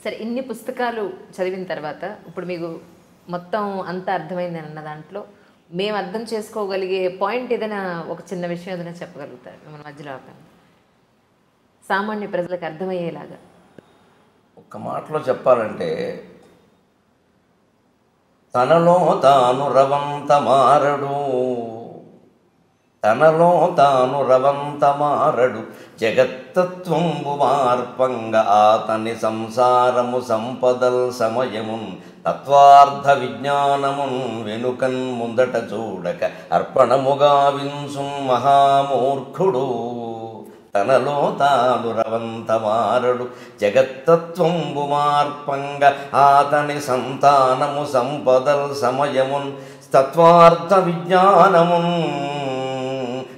సరే, ఇన్ని పుస్తకాలు చదివిన తర్వాత ఇప్పుడు మీకు మొత్తం అంతా అర్థమైందని అన్న దాంట్లో మేము అర్థం చేసుకోగలిగే పాయింట్ ఏదైనా ఒక చిన్న విషయం ఏదైనా చెప్పగలుగుతారు మిమ్మల్ని మధ్యలో ఆపాను, సామాన్య ప్రజలకు అర్థమయ్యేలాగా? ఒక్క మాటలో చెప్పాలంటే, తనలో తాను రవంత మారడు, తనలో తాను రవంత మారడు, జగత్తత్వంబు మార్పంగ ఆతని సంసారము సంపదల్ సమయమున్ తత్వార్థ విజ్ఞానమున్ వెనుకన్ ముందట చూడక అర్పణముగా వింసు మహామూర్ఖుడు. తనలో తాను రవంత మారడు, జగత్తత్వంబు మార్పంగ ఆతని సంతానము సంపదల్ సమయమున్ తత్వార్థ విజ్ఞానమున్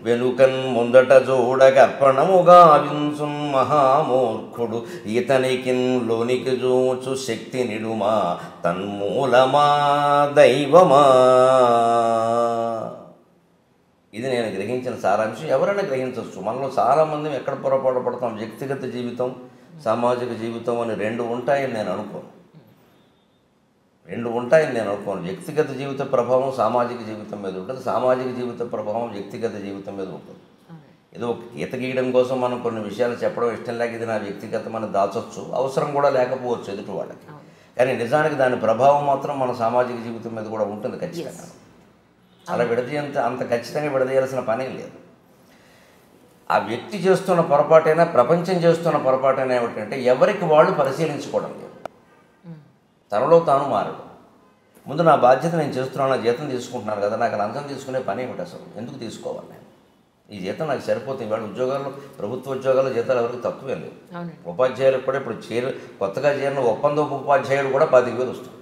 వెనుకన్ ముందట చూడక అర్పణముగా వింసున్ మహామూర్ఖుడు. ఇతనికిన్ లోనికి చూచు శక్తి నిడుమా తన్మూలమా దైవమా. ఇది నేను గ్రహించిన సారాంశం. ఎవరైనా గ్రహించవచ్చు. మనలో చాలామంది ఎక్కడ పొరపాటు పడతాం, వ్యక్తిగత జీవితం సామాజిక జీవితం అని రెండు ఉంటాయని నేను అనుకోను. వ్యక్తిగత జీవిత ప్రభావం సామాజిక జీవితం మీద ఉంటుంది, సామాజిక జీవిత ప్రభావం వ్యక్తిగత జీవితం మీద ఉంటుంది. ఏదో గీత గీయడం కోసం మనం కొన్ని విషయాలు చెప్పడం ఇష్టం లేక ఇది నా వ్యక్తిగతం అని దాచొచ్చు, అవసరం కూడా లేకపోవచ్చు ఎదుటి వాళ్ళకి. కానీ నిజానికి దాని ప్రభావం మాత్రం మన సామాజిక జీవితం మీద కూడా ఉంటుంది ఖచ్చితంగా. అలా అంత ఖచ్చితంగా విడదీయాల్సిన పని లేదు. ఆ వ్యక్తి చేస్తున్న పొరపాటైనా ప్రపంచం చేస్తున్న పొరపాటైనా ఏమిటంటే ఎవరికి వాళ్ళు పరిశీలించుకోవడం లేదు. తనలో తాను మారడు. ముందు నా బాధ్యత నేను చేస్తున్నాను, నా జీతం తీసుకుంటున్నాను కదా, నాకు లంచం తీసుకునే పని ఏమిటి అసలు, ఎందుకు తీసుకోవాలి నేను? ఈ జీతం నాకు సరిపోతుంది. ఇవాళ ఉద్యోగాల్లో, ప్రభుత్వ ఉద్యోగాల్లో జీతాలు ఎవరికి తక్కువే లేవు. ఉపాధ్యాయులకు కూడా ఇప్పుడు కొత్తగా చేరిన ఒప్పందం ఉపాధ్యాయుడు కూడా 10,000 వస్తుంది.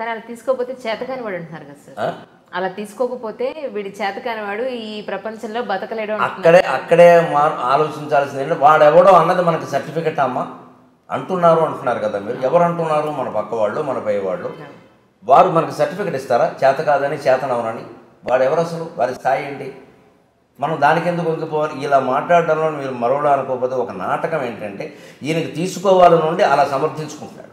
కానీ అలా తీసుకోకపోతే చేతకాని వాడు అంటున్నారు కదా సార్. అలా తీసుకోకపోతే వీడి చేతకాని వాడు ఈ ప్రపంచంలో బతకలేడు. అక్కడే ఆలోచించాల్సింది వాడెవడో అన్నది మనకి సర్టిఫికెట్ అమ్మా అంటున్నారు కదా మీరు. ఎవరు అంటున్నారు? మన పక్క వాళ్ళు, మన పై వాళ్ళు. వారు మనకు సర్టిఫికెట్ ఇస్తారా చేత కాదని, చేతనవనని? వాడెవరు అసలు? వారి స్థాయి ఏంటి? మనం దానికి ఎందుకు వంగిపోవాలి? ఇలా మాట్లాడడంలో మీరు మరోలా అనుకోకపోతే ఒక నాటకం ఏంటంటే ఈయనకి తీసుకోవాలి నుండి అలా సమర్థించుకుంటున్నాడు.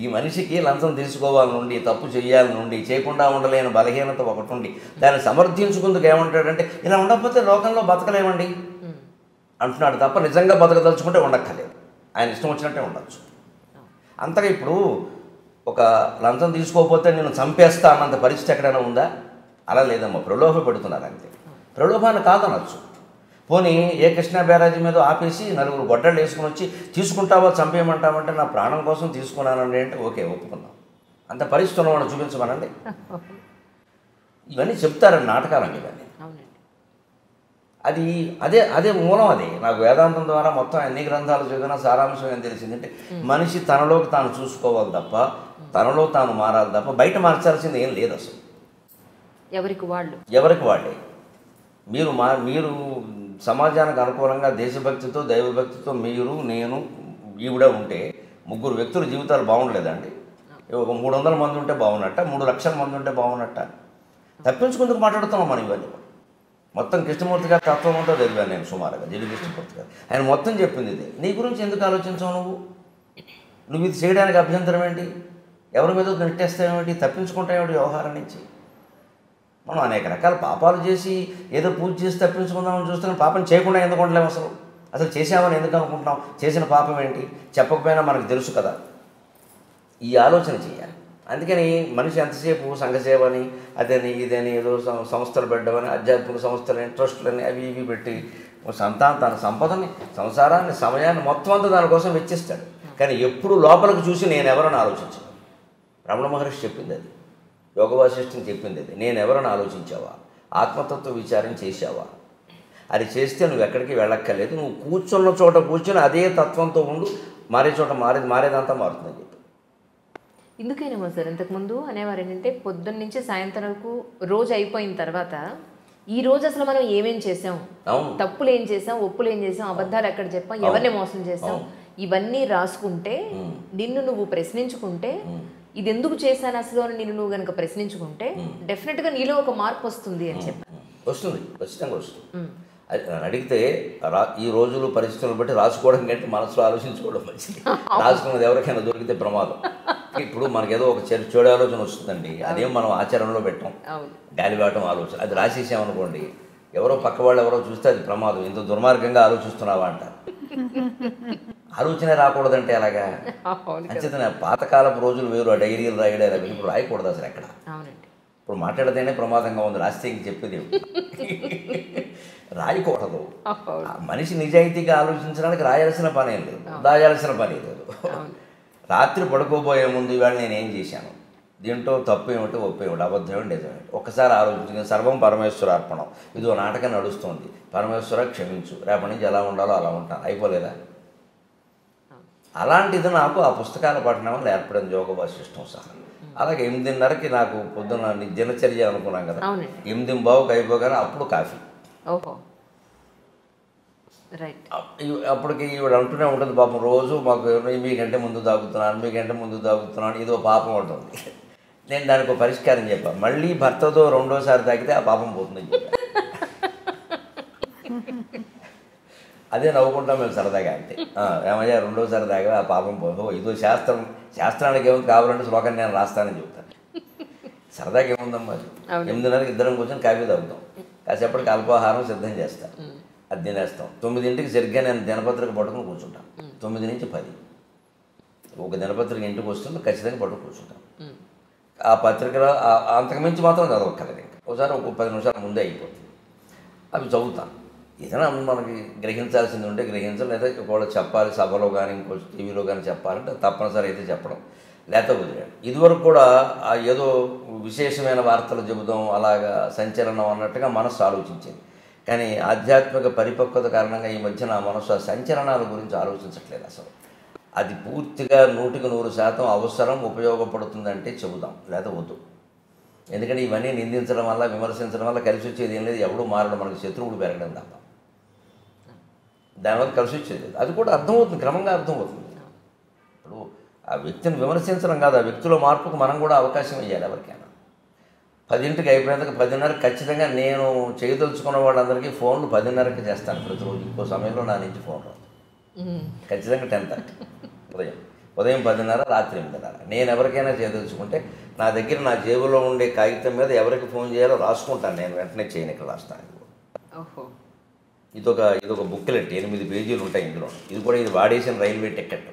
ఈ మనిషికి లంచం తీసుకోవాలి నుండి, తప్పు చేయాలి నుండి, చేయకుండా ఉండలేని బలహీనత ఒకటి ఉండి దాన్ని సమర్థించుకుందుకు ఏమంటాడంటే ఇలా ఉండకపోతే లోకంలో బతకలేమండి అంటున్నాడు తప్ప నిజంగా బతకదలుచుకుంటే ఉండక్కర్లేదు. ఆయన ఇష్టం వచ్చినట్టే ఉండొచ్చు. అంతగా ఇప్పుడు ఒక లంచం తీసుకోకపోతే నేను చంపేస్తా అన్నంత పరిస్థితి ఎక్కడైనా ఉందా? అలా లేదమ్మా. ప్రలోభ పెడుతున్నారు అంతే. ప్రలోభాన్ని కాదనొచ్చు. పోనీ ఏ కృష్ణా బ్యారేజీ మీద ఆపేసి నలుగురు గొడ్డళ్ళు వేసుకుని వచ్చి తీసుకుంటావా చంపేయమంటామంటే నా ప్రాణం కోసం తీసుకున్నానండి అంటే ఓకే, ఒప్పుకుందాం. అంత పరిస్థితి ఉన్నవాడు చూపించమనండి. ఇవన్నీ చెప్తారండి నాటకాలండి ఇవన్నీ. అదే మూలం. అది నాకు వేదాంతం ద్వారా మొత్తం ఎన్ని గ్రంథాలు చదివినా సారాంశం ఏం తెలిసిందంటే మనిషి తనలోకి తాను చూసుకోవాలి తప్ప, తనలో తాను మారాలి తప్ప బయట మార్చాల్సింది ఏం లేదు అసలు. ఎవరికి వాళ్ళే. మీరు సమాజానికి అనుకూలంగా దేశభక్తితో, దైవభక్తితో మీరు, నేను, ఈవిడ ఉంటే ముగ్గురు వ్యక్తుల జీవితాలు బాగుండలేదండి. ఒక 300 మంది ఉంటే బాగున్నట్ట, 3 లక్షల మంది ఉంటే బాగున్నట్ట. తప్పించుకుందుకు మాట్లాడుతున్నాం మనం ఇవన్నీ. మొత్తం కృష్ణమూర్తి గారి తత్వం అంతా చదివాను నేను సుమారుగా. జిల్లి కృష్ణమూర్తి గారు ఆయన మొత్తం చెప్పింది ఇది. నీ గురించి ఎందుకు ఆలోచించావు నువ్వు ఇది చేయడానికి అభ్యంతరం ఏంటి? ఎవరి మీద నెట్టేస్తావేమిటి? తప్పించుకుంటావేమిటి వ్యవహారం నుంచి? మనం అనేక రకాల పాపాలు చేసి ఏదో పూజ చేసి తప్పించుకుందామని చూస్తున్నాం. పాపం చేయకుండా ఎందుకు ఉండలేము? అసలు చేసామని ఎందుకు అనుకుంటున్నాం? చేసిన పాపం ఏంటి? చెప్పకపోయినా మనకు తెలుసు కదా. ఈ ఆలోచన చేయాలి. అందుకని మనిషి ఎంతసేపు సంఘసేవ అని, అదని ఇదని, ఏదో సంస్థలు పెట్టమని, ఆధ్యాత్మిక సంస్థలని, ట్రస్టులని అవి ఇవి పెట్టి తన సంపదని, సంసారాన్ని, సమయాన్ని మొత్తం అంతా దానికోసం వెచ్చిస్తాడు. కానీ ఎప్పుడు లోపలికి చూసి నేను ఎవరని ఆలోచించాను. రమణ మహర్షి చెప్పింది అది, యోగ వాసిష్ఠం చెప్పింది అది. నేను ఎవరని ఆలోచించావా? ఆత్మతత్వ విచారం చేసావా? అది చేస్తే నువ్వు ఎక్కడికి వెళ్ళక్కర్లేదు. నువ్వు కూర్చున్న చోట కూర్చొని అదే తత్వంతో ఉండు. మారే చోట మారేదంతా మారుతుందని చెప్పి. ఇందుకేనేమో సార్ ఇంతకుముందు అనేవారు ఏంటంటే పొద్దున్న నుంచి సాయంత్రం వరకు రోజు అయిపోయిన తర్వాత ఈ రోజు అసలు మనం ఏమేం చేసాం, తప్పులు ఏం చేసాం, ఒప్పులు ఏం చేసాం, అబద్ధాలు ఎక్కడ చెప్పాం, ఎవరిని మోసం చేసాం, ఇవన్నీ రాసుకుంటే నిన్ను నువ్వు ప్రశ్నించుకుంటే ఇది ఎందుకు చేశాను అసలు అని నిన్ను నువ్వు కనుక ప్రశ్నించుకుంటే డెఫినెట్గా నీలో ఒక మార్పు వస్తుంది అని చెప్పాను. వస్తుంది, ఖచ్చితంగా వస్తుంది. అది నన్ను అడిగితే ఈ రోజులు పరిస్థితులను బట్టి రాసుకోవడం కంటే మనసులో ఆలోచించుకోవడం మంచిది. రాసుకున్నది ఎవరికైనా దొరికితే ప్రమాదం. ఇప్పుడు మనకేదో ఒక చెడు ఆలోచన వస్తుందండి, అదేం మనం ఆచరణలో పెట్టాం, గాలివాటం ఆలోచన. అది రాసేసామనుకోండి, ఎవరో పక్క వాళ్ళు ఎవరో చూస్తే అది ప్రమాదం. ఇంత దుర్మార్గంగా ఆలోచిస్తున్నావా అంటారు. ఆలోచనే రాకూడదంటే అలాగా. అంచేతనే పాతకాలపు రోజులు వేరు, ఆ డైరీలు రాయడారు ఇప్పుడు రాయకూడదు అసలు ఎక్కడ. ఇప్పుడు మాట్లాడితేనే ప్రమాదంగా ఉంది, రాస్తే ఇంక చెప్పేది రాయకూడదు. మనిషి నిజాయితీగా ఆలోచించడానికి రాయాల్సిన పని ఏం లేదు, దాయాల్సిన పని లేదు. రాత్రి పడుకోబోయే ముందు ఇవాళ నేనేం చేశాను, దీంట్లో తప్పు ఏమిటి, ఒప్పు ఏమిటి, అబద్ధం ఏమిటి, నిజమేమిటి ఒక్కసారి ఆలోచించి సర్వం పరమేశ్వర అర్పణం, ఇదో నాటకం నడుస్తుంది, పరమేశ్వర క్షమించు, రేపటి నుంచి ఎలా ఉండాలో అలా ఉంటాను, అయిపోలేదా? అలాంటిది నాకు ఆ పుస్తకాల పఠనం వల్ల ఏర్పడింది యోగ వాసిష్టం సహా. అలాగే 8:30కి నాకు పొద్దున్న దినచర్య అనుకున్నాం కదా, 8:15కి అయిపోగానే అప్పుడు కాఫీ. అప్పటికి ఈవిడ అంటూనే ఉంటుంది పాపం, రోజు మాకు మీకంటే ముందు తాగుతున్నాను, ఇదో పాపం ఉంటుంది. నేను దానికి ఒక పరిష్కారం చెప్పాను, మళ్ళీ భర్తతో రెండోసారి తాగితే ఆ పాపం పోతుందని చెప్పాను. అదే నవ్వుకుంటాం మేము సరదాగా. అంతే, ఏమయ్యా రెండోసారి తాగా ఆ పాపం పోదు, ఇదో శాస్త్రానికి ఏముంది, కావాలంటే శ్లోకం నేను రాస్తానని చెప్తాను. సరదాగా ఏముందమ్మా, 8:30కి ఇద్దరం కూర్చొని కాఫీ తాగుతాం, కాసేపటికి అల్పాహారం సిద్ధం చేస్తాం, అది తినేస్తాం. 9ంటికి సరిగ్గా నేను దినపత్రిక పట్టుకుని కూర్చుంటాను. 9 నుంచి 10 ఒక దినపత్రిక ఇంటికి వస్తుంది, ఖచ్చితంగా పట్టుకుని కూర్చుంటాను. ఆ పత్రికలో అంతకుమించి మాత్రం చదవక్కర్లేదు, ఇంకా ఒకసారి ఒక 10 నిమిషాల ముందే అయిపోతుంది. అవి చదువుతాను. ఏదైనా మనకి గ్రహించాల్సింది ఉంటే గ్రహించాలి, లేదా ఒకవేళ చెప్పాలి సభలో కానీ ఇంకో టీవీలో కానీ చెప్పాలంటే తప్పనిసరి అయితే చెప్పడం, లేకపోతే వదిలేడు. ఇదివరకు కూడా ఏదో విశేషమైన వార్తలు చెబుదాం, అలాగా సంచలనం అన్నట్టుగా మనస్సు ఆలోచించింది. కానీ ఆధ్యాత్మిక పరిపక్వత కారణంగా ఈ మధ్య నా మనసు ఆ సంచలనాల గురించి ఆలోచించట్లేదు అసలు. అది పూర్తిగా 100% అవసరం, ఉపయోగపడుతుందంటే చెబుదాం, లేదా వద్దు. ఎందుకంటే ఇవన్నీ నిందించడం వల్ల, విమర్శించడం వల్ల కలిసి వచ్చేది ఏం లేదు, ఎవడూ మారడం, మనకి శత్రువులు పెరగడం తప్ప దానివల్ల కలిసి వచ్చేది లేదు. అది కూడా అర్థమవుతుంది, క్రమంగా అర్థమవుతుంది. ఇప్పుడు ఆ వ్యక్తిని విమర్శించడం కాదు, ఆ వ్యక్తిలో మార్పుకు మనం కూడా అవకాశం ఇవ్వాలి ఎవరికైనా. 10ంటికి అయిపోయినందుకు 10:30 ఖచ్చితంగా నేను చేయదలుచుకున్న వాళ్ళందరికీ ఫోన్లు 10:30కి చేస్తాను ప్రతిరోజు. ఇంకో సమయంలో నా నుంచి ఫోన్ రాదు, ఖచ్చితంగా 10:30 ఉదయం 10:30, రాత్రి 8:30. నేను ఎవరికైనా చేయదలుచుకుంటే నా దగ్గర నా జేబులో ఉండే కాగితం మీద ఎవరికి ఫోన్ చేయాలో రాసుకుంటాను, నేను వెంటనే చేయను, ఇక్కడ రాస్తాను. ఇదొక బుక్లెట్, 8 పేజీలు ఉంటాయి ఇందులో. ఇది కూడా ఇది వాడేసిన రైల్వే టికెట్,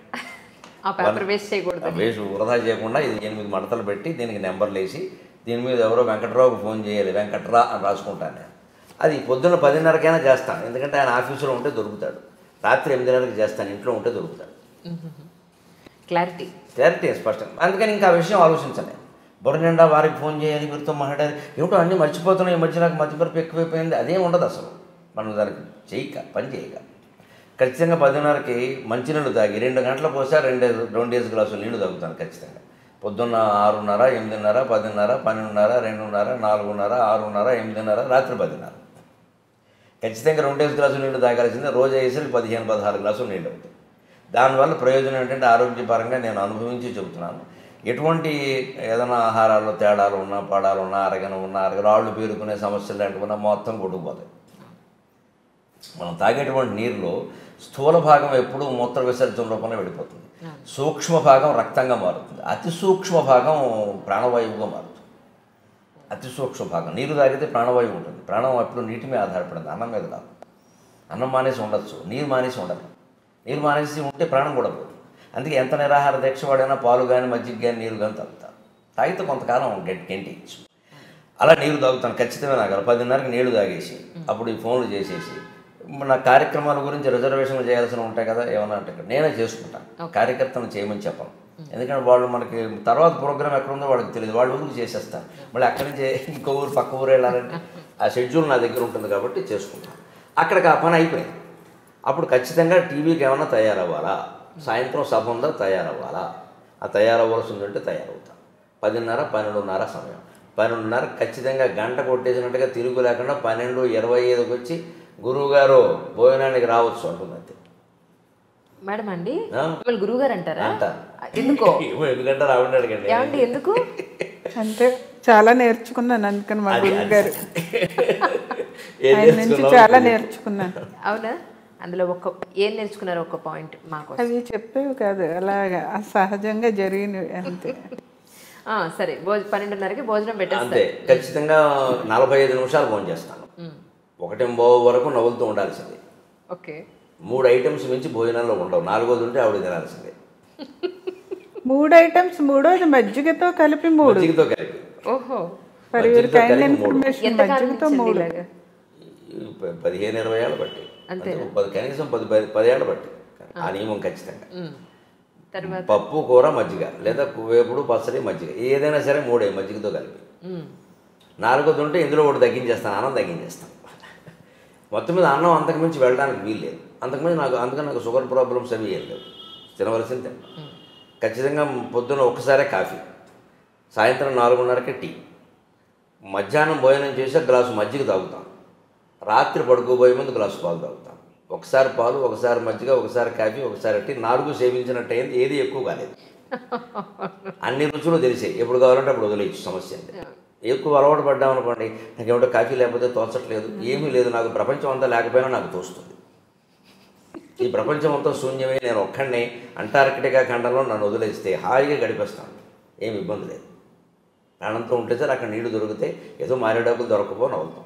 వేస్ట్ వృధా చేయకుండా ఇది 8 మడతలు పెట్టి దీనికి నెంబర్లు వేసి దీని మీద ఎవరో వెంకట్రావుకి ఫోన్ చేయాలి, వెంకట్రా అని రాసుకుంటాను నేను. అది పొద్దున్న 10:30కైనా చేస్తాను, ఎందుకంటే ఆయన ఆఫీసులో ఉంటే దొరుకుతాడు. రాత్రి 8:30కి చేస్తాను, ఇంట్లో ఉంటే దొరుకుతాడు. క్లారిటీ స్పష్టంగా. అందుకని ఇంకా ఆ విషయం ఆలోచించాలి. బుర్ర నిండా వారికి ఫోన్ చేయాలి, వీరితో మాట్లాడాలి, ఏమిటో అన్నీ మర్చిపోతున్నాయి. ఈ మధ్య నాకు మతిమరుపు ఎక్కువైపోయింది, అదేం ఉండదు అసలు. మనం దానికి పని చేయక ఖచ్చితంగా 10:30కి మంచినీళ్ళు తాగి 2 గంటల పోసా 2 గ్లాసులు నీళ్లు తాగుతాను ఖచ్చితంగా. పొద్దున్న 6:30, 8:30, 10:30, 12:30, 2:30, 4:30, 6:30, 8:30, రాత్రి 10:30 ఖచ్చితంగా 2 గ్లాసులు నీళ్లు తాగాల్సిందే. రోజు అయ్యేసరికి 15-16 గ్లాసులు నీళ్ళు అవుతాయి. దానివల్ల ప్రయోజనం ఏంటంటే ఆరోగ్యపరంగా నేను అనుభవించి చెబుతున్నాను. ఎటువంటి ఏదైనా ఆహారాల్లో తేడాలు ఉన్నా, పడాలు ఉన్నా, రాళ్ళు పేరుకునే సమస్యలు లాంటివి మొత్తం కొట్టుకుపోతాయి. మనం తాగేటువంటి నీరులో స్థూల భాగం ఎప్పుడూ మూత్ర విసర్జన రూపంలో వెళ్ళిపోతుంది, సూక్ష్మ భాగం రక్తంగా మారుతుంది, అతి సూక్ష్మ భాగం ప్రాణవాయువుగా మారుతుంది. అతి సూక్ష్మ భాగం నీరు తాగితే ప్రాణవాయువు ఉంటుంది. ప్రాణం ఎప్పుడు నీటి మీద ఆధారపడింది, అన్నం మీద కాదు. అన్నం మానేసి ఉండొచ్చు, నీరు మానేసి ఉండదు. నీరు మానేసి ఉంటే ప్రాణం కూడా పోతుంది. అందుకే ఎంత నిరాహార దీక్ష వాడైనా పాలు కానీ, మజ్జిగ కానీ, నీరు కానీ తాగుతారు. తాగితే కొంతకాలం గెంటేయచ్చు. అలా నీరు తాగుతాను ఖచ్చితంగా. నాకు 10:30కి నీళ్లు తాగేసి అప్పుడు ఈ ఫోన్లు చేసేసి నా కార్యక్రమాల గురించి రిజర్వేషన్లు చేయాల్సి ఉంటాయి కదా, ఏమన్నా అంటే నేనే చేసుకుంటాను. కార్యకర్తను చేయమని చెప్పను, ఎందుకంటే వాళ్ళు మనకి తర్వాత ప్రోగ్రామ్ ఎక్కడ ఉందో వాళ్ళకి తెలియదు, వాళ్ళ ఊరికి చేసేస్తాను. మళ్ళీ అక్కడి నుంచి ఇంకో ఊరు పక్క ఊరు వెళ్ళాలంటే ఆ షెడ్యూల్ నా దగ్గర ఉంటుంది కాబట్టి చేసుకుంటాను. అక్కడికి ఆ పని అయిపోయింది. అప్పుడు ఖచ్చితంగా టీవీకి ఏమన్నా తయారవ్వాలా, సాయంత్రం సభ ఉందా తయారవ్వాలా, ఆ తయారవ్వాల్సి ఉందంటే తయారవుతాను. 10:30, 12:30 సమయం. 12:30 ఖచ్చితంగా గంట కొట్టేసినట్టుగా తిరుగు లేకుండా 12:25కి వచ్చి గురువుగారు భోజనానికి రావచ్చు అంటుంది. అంతే మేడం అండి, గురువు గారు అంటారా? ఎందుకో ఎందుకంటే రావండి అడగండి. ఎందుకు అంటే చాలా నేర్చుకున్నాను అందుకని మా గురువు గారు. ఏం ఆయన నుంచి నేర్చుకున్నావు? చాలా నేర్చుకున్నాను. అవునా? అందులో ఏం నేర్చుకున్నారు? ఒక పాయింట్ మాకు. అవి చెప్పేవి కాదు, అలాగా సహజంగా జరిగినవి అంతే. సరే, 12:30కి భోజనం అంతే. పెట్టేస్తే ఖచ్చితంగా 45 నిమిషాలు భోజనం చేస్తాను. 1:15 వరకు నవ్వులుతూ ఉండాల్సిందే. ఓకే. 3 ఐటమ్స్ మించి భోజనంలో ఉండవు. 4వది ఉంటే ఆవిడ తినాల్సిందే. 3 ఐటమ్స్, 3వది మజ్జిగతో కలిపి 3. మజ్జిగతో కలిపి. ఓహో. ఫర్ యువర్ మజ్జిగతో కైండ్ కలిపి 3. ఇన్ఫర్మేషన్, ఎంత మజ్జిగతో 3. 15-20 ఏళ్ళు బట్టి అంతే. కనీసం 10 ఏళ్ళు బట్టి ఆ నియమం ఖచ్చితంగా. తర్వాత పప్పు, కూర, మజ్జిగ, లేదా వేపుడు, పచ్చడి, మజ్జిగ, ఏదైనా సరే 3 మజ్జిగతో కలిపి. 4వది ఉంటే ఇందులో ఒకటి తగ్గించేస్తాను, అన్నం తగ్గించేస్తాను. మొత్తం మీద అన్నం అంతకుమించి వెళ్ళడానికి వీలు లేదు. అందుకని నాకు షుగర్ ప్రాబ్లమ్స్ అవి ఏం లేవు. తినవలసింది తింటాను. ఖచ్చితంగా పొద్దున్న ఒక్కసారే కాఫీ, సాయంత్రం 4:30కి టీ, మధ్యాహ్నం భోజనం చేసి గ్లాసు మజ్జిగ తాగుతాను, రాత్రి పడుకోబోయే ముందు గ్లాసు పాలు తాగుతాను. ఒకసారి పాలు, ఒకసారి మజ్జిగ, ఒకసారి కాఫీ, ఒకసారి టీ. 4 సేవించినట్టు అయింది. ఏది ఎక్కువ కాలేదు. అన్ని రుచులు తెలిసాయి. ఎప్పుడు కావాలంటే అప్పుడు వదిలేయచ్చు. సమస్య అంతే. ఎక్కువ అలవాటు పడ్డామనుకోండి, నాకేమిటో కాఫీ లేకపోతే తోచట్లేదు, ఏమీ లేదు, నాకు ప్రపంచం అంతా లేకపోయినా నాకు తోస్తుంది. ఈ ప్రపంచం అంతా శూన్యమే, నేను ఒక్కడినే అంటార్కిటికా ఖండంలో నన్ను వదిలేస్తే హాయిగా గడిపేస్తాను. ఏమి ఇబ్బంది లేదు. ప్రాణంతో ఉంటే సార్ అక్కడ నీళ్లు దొరికితే ఏదో మారేడాకులు దొరకపోని అవుతాం.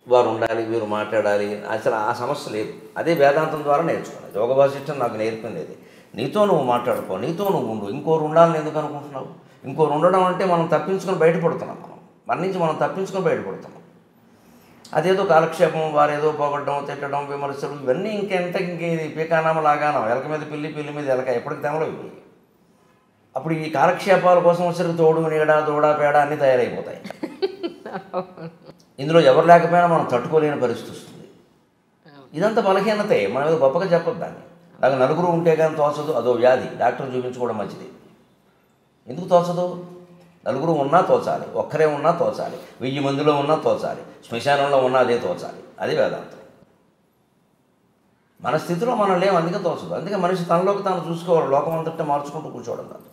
వారు ఉండాలి, వీరు మాట్లాడాలి, అసలు ఆ సమస్య లేదు. అదే వేదాంతం ద్వారా నేర్చుకున్నాను. యోగ వాసిష్టం నాకు నేర్పింది అది. నీతో నువ్వు మాట్లాడుకో, నీతో నువ్వు ఉండు. ఇంకోరు ఉండాలని ఎందుకు అనుకుంటున్నావు? ఇంకోరు ఉండడం అంటే మనం తప్పించుకొని బయటపడుతున్నాం. మన నుంచి మనం తప్పించుకొని బయటపడుతున్నాం. అదేదో కాలక్షేపం, వారేదో పోగొట్టడం, తిట్టడం, విమర్శలు, ఇవన్నీ ఇంకేది పీకానామ లాగానం, ఎలక మీద పిల్లి, పిల్లి మీద ఎలక, ఎప్పటికి తెమలవు ఇవి. అప్పుడు ఈ కాలక్షేపాల కోసం వచ్చరికి తోడు, నీడ, దూడ, పేడ అన్నీ తయారైపోతాయి. ఇందులో ఎవరు లేకపోయినా మనం తట్టుకోలేని పరిస్థితి వస్తుంది. ఇదంతా బలహీనతే. మన మీద గొప్పగా చెప్పొద్దు దాన్ని. నాకు నలుగురు ఉంటే కానీ తోచదు, అదో వ్యాధి. డాక్టర్ చూపించుకోవడం మంచిది. ఎందుకు తోచదు? నలుగురు ఉన్నా తోచాలి, ఒక్కరే ఉన్నా తోచాలి, 1000 మందిలో ఉన్నా తోచాలి, శ్మశానంలో ఉన్నా అదే తోచాలి. అది వేదాంతం. మన స్థితిలో మనం లేవు, అందుకే తోచదు. అందుకే మనిషి తనలోకి తాను చూసుకోవాలి. లోకం అంతటా మార్చుకుంటూ కూర్చోవడం కాదు.